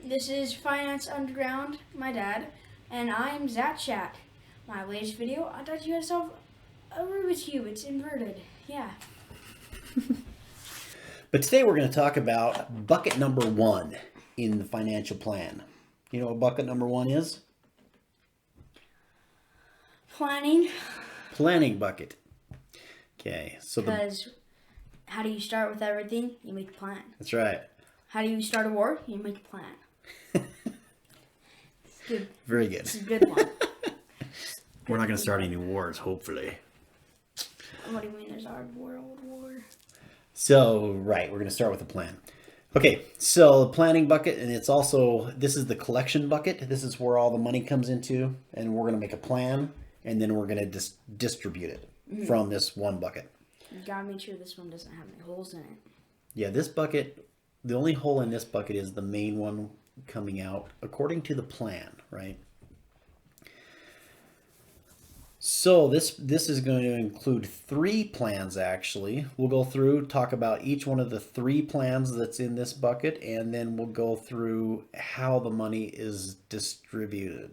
This is Finance Underground, my dad, and I'm Zatchat. My latest video, I thought you had a Rubik's Cube. It's inverted. Yeah. But today we're going to talk about bucket number 1 in the financial plan. You know what bucket number 1 is? Planning. Planning bucket. Okay, so Because how do you start with everything? You make a plan. That's right. How do you start a war? You make a plan. It's good. Very good. It's a good one. We're not going to start any wars, hopefully. What do you mean there's our world war? So, right, we're going to start with a plan. Okay, so the planning bucket, and it's also, this is the collection bucket. This is where all the money comes into, and we're going to make a plan, and then we're going to distribute it from this one bucket. You gotta make sure this one doesn't have any holes in it. Yeah, this bucket, the only hole in this bucket is the main one coming out according to the plan, right? So this is going to include 3 plans, actually. We'll go through, talk about each one of the 3 plans that's in this bucket, and then we'll go through how the money is distributed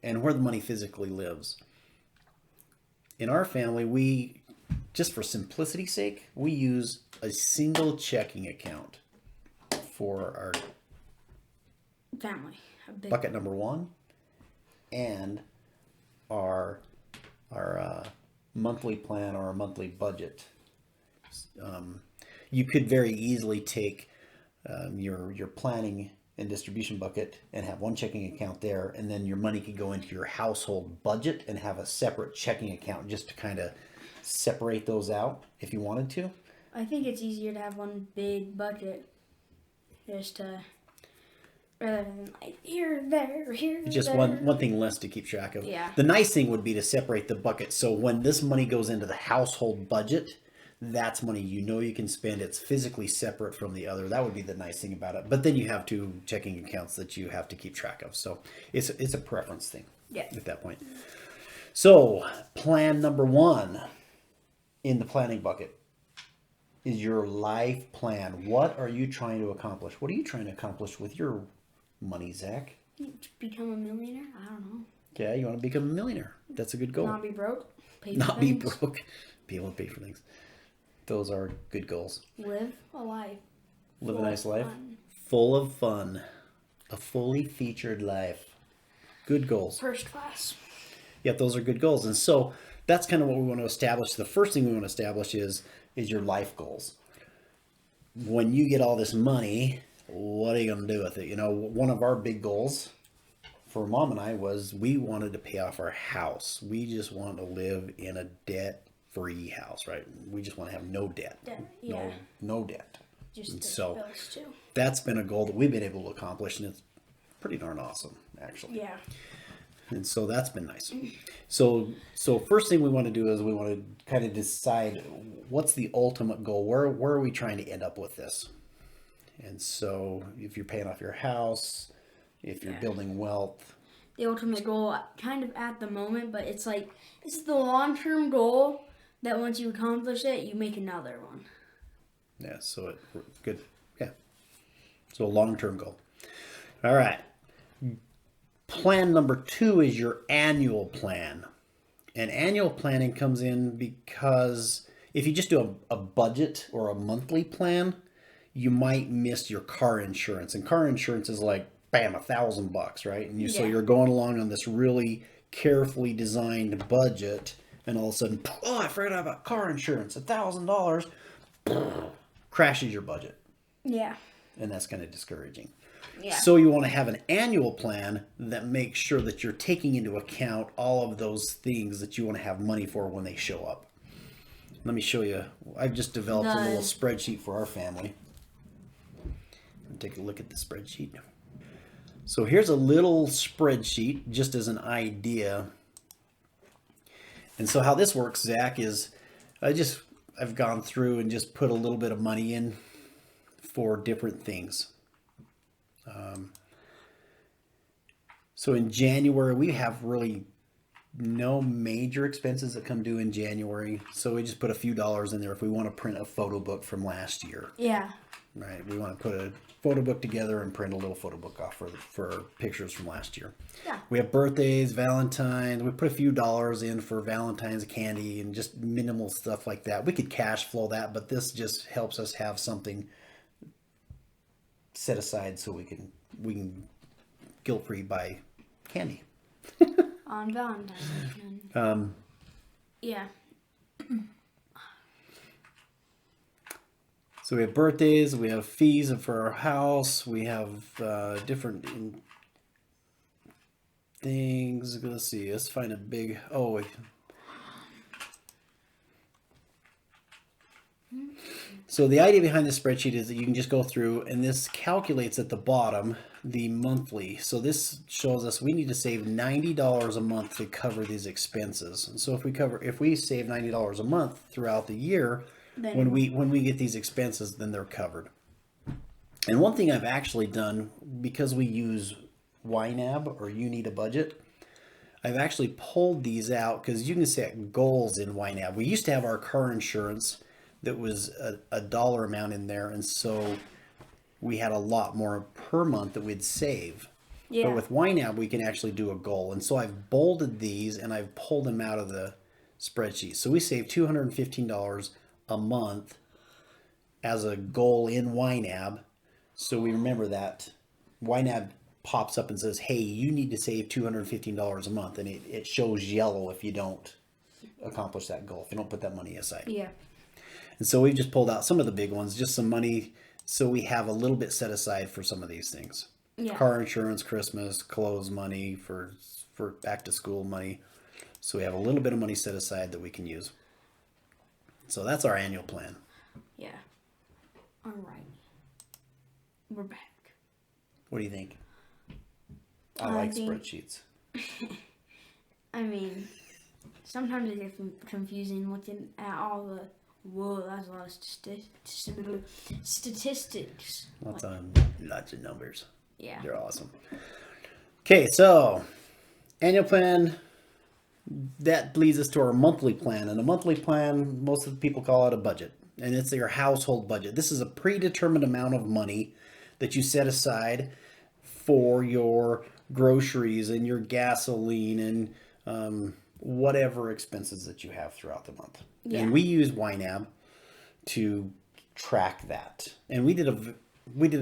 and where the money physically lives. In our family, we, just for simplicity's sake, we use a single checking account for our Family. bucket number 1 and our monthly plan or our monthly budget. You could very easily take your planning and distribution bucket and have one checking account there, and then your money could go into your household budget and have a separate checking account just to kind of separate those out if you wanted to. I think it's easier to have one big bucket, just to rather than like here, there, here, Just there. one thing less to keep track of. Yeah. The nice thing would be to separate the bucket. So when this money goes into the household budget, that's money you know you can spend. It's physically separate from the other. That would be the nice thing about it. But then you have 2 checking accounts that you have to keep track of. So it's a preference thing. Yeah. At that point. So plan number 1 in the planning bucket is your life plan. What are you trying to accomplish? What are you trying to accomplish with your money, Zach? Become a millionaire? I don't know. Yeah, you want to become a millionaire. That's a good goal. Not be broke. Pay for Not be things. broke. Be able to pay for things. Those are good goals. Live a life. Live a full nice of life. fun. Full of fun. A fully featured life. Good goals. First class. Yep, those are good goals. And so that's kind of what we want to establish. The first thing we want to establish is your life goals. When you get all this money, what are you going to do with it? You know, one of our big goals for Mom and I was we wanted to pay off our house. We just want to live in a debt-free house, right? We just want to have no debt. Yeah. No debt. Just the So bills too. that's been a goal that we've been able to accomplish, and it's pretty darn awesome, actually. Yeah. And so that's been nice. So first thing we want to do is we want to kind of decide what's the ultimate goal. Where are we trying to end up with this? And so if you're paying off your house, if you're building wealth. The ultimate goal, kind of at the moment, but it's like, it's the long-term goal that once you accomplish it, you make another one. Yeah, so good. Yeah. So a long-term goal. All right. Plan number 2 is your annual plan. And annual planning comes in because if you just do a budget or a monthly plan, you might miss your car insurance. And car insurance is like, bam, $1,000, right? And so you're going along on this really carefully designed budget, and all of a sudden, oh, I forgot about car insurance, $1,000, crashes your budget. Yeah. And that's kind of discouraging. Yeah. So you want to have an annual plan that makes sure that you're taking into account all of those things that you want to have money for when they show up. Let me show you. I've just developed a little spreadsheet for our family. Take a look at the spreadsheet. So here's a little spreadsheet just as an idea. And so how this works, Zach, is I've gone through and just put a little bit of money in for different things. So in January, we have really no major expenses that come due in January. So we just put a few dollars in there if we want to print a photo book from last year. Yeah. right? We want to put a photo book together and print a little photo book off for pictures from last year. Yeah. We have birthdays, Valentine's. We put a few dollars in for Valentine's candy and just minimal stuff like that. We could cash flow that, but this just helps us have something set aside so we can guilt-free buy candy. On Valentine's weekend. Yeah. So we have birthdays, we have fees for our house, we have different things. Let's see, let's find a big, So the idea behind this spreadsheet is that you can just go through and this calculates at the bottom the monthly. So this shows us we need to save $90 a month to cover these expenses. And so if we save $90 a month throughout the year, Then when we get these expenses, then they're covered. And one thing I've actually done, because we use YNAB or You Need a Budget, I've actually pulled these out because you can set goals in YNAB. We used to have our car insurance that was a dollar amount in there, and so we had a lot more per month that we'd save. Yeah. But with YNAB, we can actually do a goal. And so I've bolded these and I've pulled them out of the spreadsheet. So we save $215 a month as a goal in YNAB. So we remember that YNAB pops up and says, hey, you need to save $215 a month. And it shows yellow if you don't accomplish that goal, if you don't put that money aside. Yeah. And so we've just pulled out some of the big ones, just some money. So we have a little bit set aside for some of these things. Yeah. Car insurance, Christmas, clothes money, for back to school money. So we have a little bit of money set aside that we can use. So that's our annual plan. Yeah. All right. We're back. What do you think? I I like think- spreadsheets. I mean, sometimes it gets confusing looking at all the. Whoa, that's a lot of statistics. Lots of numbers. Yeah. They're awesome. Okay, so annual plan. That leads us to our monthly plan. And a monthly plan, most of the people call it a budget. And it's your household budget. This is a predetermined amount of money that you set aside for your groceries and your gasoline and whatever expenses that you have throughout the month. Yeah. And we use YNAB to track that. And we did a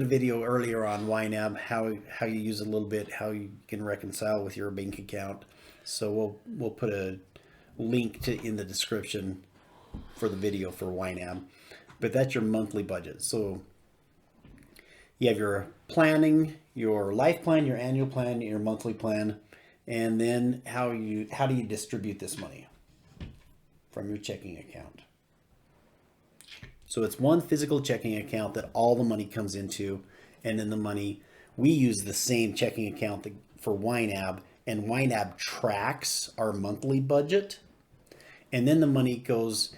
video earlier on YNAB, how you use it a little bit, how you can reconcile with your bank account. So we'll put a link in the description for the video for YNAB. But that's your monthly budget. So you have your planning, your life plan, your annual plan, your monthly plan, and then how do you distribute this money from your checking account. So it's one physical checking account that all the money comes into, and then the money, we use the same checking account for YNAB, and YNAB tracks our monthly budget, and then the money goes,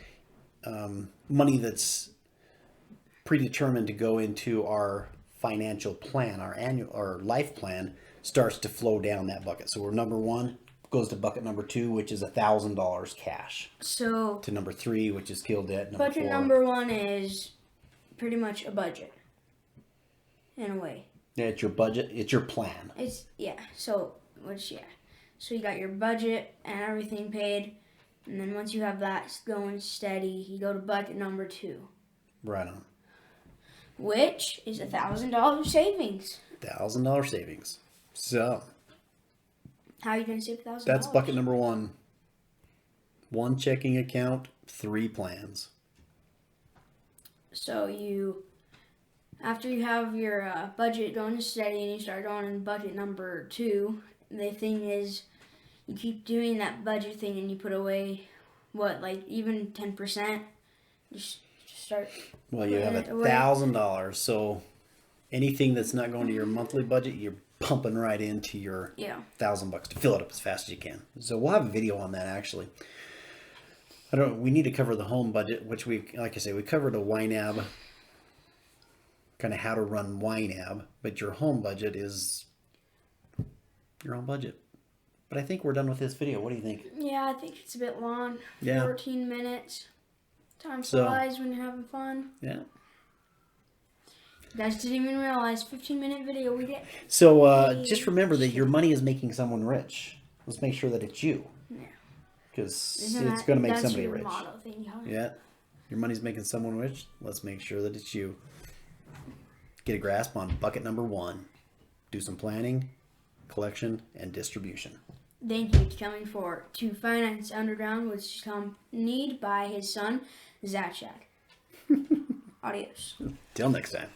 money that's predetermined to go into our financial plan, our life plan, starts to flow down that bucket. So we're number 1 goes to bucket number 2, which is $1,000 cash. So To number 3, which is kill debt. Number budget 4. number 1 is pretty much a budget, in a way. Yeah, it's your budget. It's your plan. It's So So you got your budget and everything paid, and then once you have that going steady, you go to bucket number 2, Right on. which is $1,000 savings. $1,000 savings. So How are you gonna save $1,000? that's bucket number 1. 1 checking account, 3 plans. So after you have your budget going steady and you start going in bucket number 2, the thing is, you keep doing that budget thing and you put away, even 10%. Just start. Well, you have putting it away. $1,000. So anything that's not going to your monthly budget, you're pumping right into your Yeah. $1,000 to fill it up as fast as you can. So we'll have a video on that actually. We need to cover the home budget, which like I say, we covered a YNAB, kind of how to run YNAB, but your home budget is your own budget. But I think we're done with this video. What do you think? Yeah, I think it's a bit long. Yeah. 14 minutes. Time So- flies when you're having fun. Yeah. You guys didn't even realize 15-minute video we get. So just remember that your money is making someone rich. Let's make sure that it's you. Yeah. Because Isn't it's going to make that's somebody your rich. motto thing, huh? Yeah. Your money's making someone rich. Let's make sure that it's you. Get a grasp on bucket number 1. Do some planning, collection, and distribution. Thank you for coming for To Finance Underground, which is accompanied by his son, Zach. Adios. Till next time.